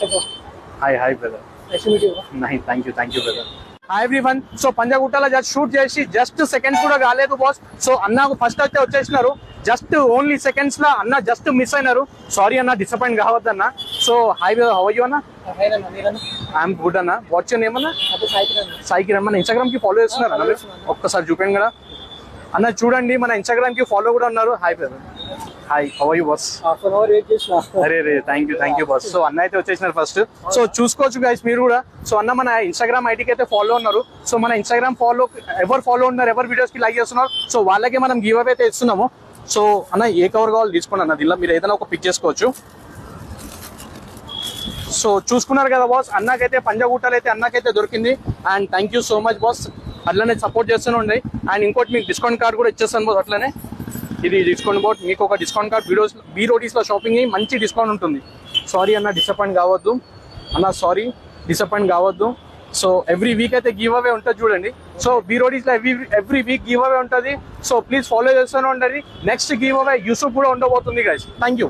Hi brother. Thank you brother. Hi everyone. So పంజాగుట్టలో shoot చేసి just seconds కూడా కాలేదు బాస్. సో అన్న ఫస్ట్ అయితే వచ్చేసినారు, జస్ట్ ఓన్లీ సెకండ్స్ లా అన్న జస్ట్ మిస్ అయినారు. సారీ అన్న, డిసప్పాయింట్ కావద్దన్న. So hi brother, how are you అన్న? ఐఎమ్ గుడ్ అన్న. వాట్స్ యువర్ నేమ్ అన్న? సాయి కిరణ్. మన ఇన్స్టాగ్రామ్ కి ఫాలో చేస్తున్నారు అన్న? ఒక్కసారి చూపించండి కదా అన్న. చూడండి మన ఇన్స్టాగ్రామ్ కి ఫాలో కూడా ఉన్నారు. Hi brother. Hi, how are you boss? అరే థ్యాంక్ యూ బాస్. సో అన్న అయితే వచ్చేసినారు ఫస్ట్. సో చూసుకోవచ్చు గైస్ మీరు కూడా. సో అన్న మన ఇన్స్టాగ్రామ్ ఐడికి అయితే ఫాలో ఉన్నారు. సో మన ఇన్స్టాగ్రామ్ ఎవరు ఫాలో ఉన్నారు, ఎవరు వీడియోస్ కి లైక్ చేస్తున్నారు, సో వాళ్ళకే మనం గివ్ అవే అయితే ఇస్తున్నాము. సో అన్న ఏ కవర్ కావాలి తీసుకోండి అన్న, దీనిలో మీరు ఏదైనా ఒక పిక్ చేసుకోవచ్చు. సో చూసుకున్నారు కదా బాస్, అన్నకైతే పంజాగుట్టలు అయితే అన్నకైతే దొరికింది. And thank you so much boss, అట్లనే సపోర్ట్ చేస్తూనే ఉండే. అండ్ ఇంకోటి మీకు డిస్కౌంట్ కార్డ్ కూడా ఇచ్చేస్తాను బాస్. అట్లనే ఇది డిస్కౌంట్ బోర్డ్, మీకు ఒక డిస్కౌంట్ కార్డ్ బీరోటీస్లో షాపింగ్ అయ్యి మంచి డిస్కౌంట్ ఉంటుంది. సారీ అన్న, డిసప్పాయింట్ కావద్దు అన్న, సారీ డిసప్పాయింట్ కావద్దు. సో ఎవ్రీ వీక్ అయితే గివ్ అవే ఉంటుంది చూడండి. సో బీరోటీస్లో ఎవ్రీ వీక్ గివ్ అవే ఉంటుంది. సో ప్లీజ్ ఫాలో చేస్తూనే ఉండండి. నెక్స్ట్ గివ్ అవే యూసుఫ్ కూడా ఉండబోతుంది గైస్. Thank you.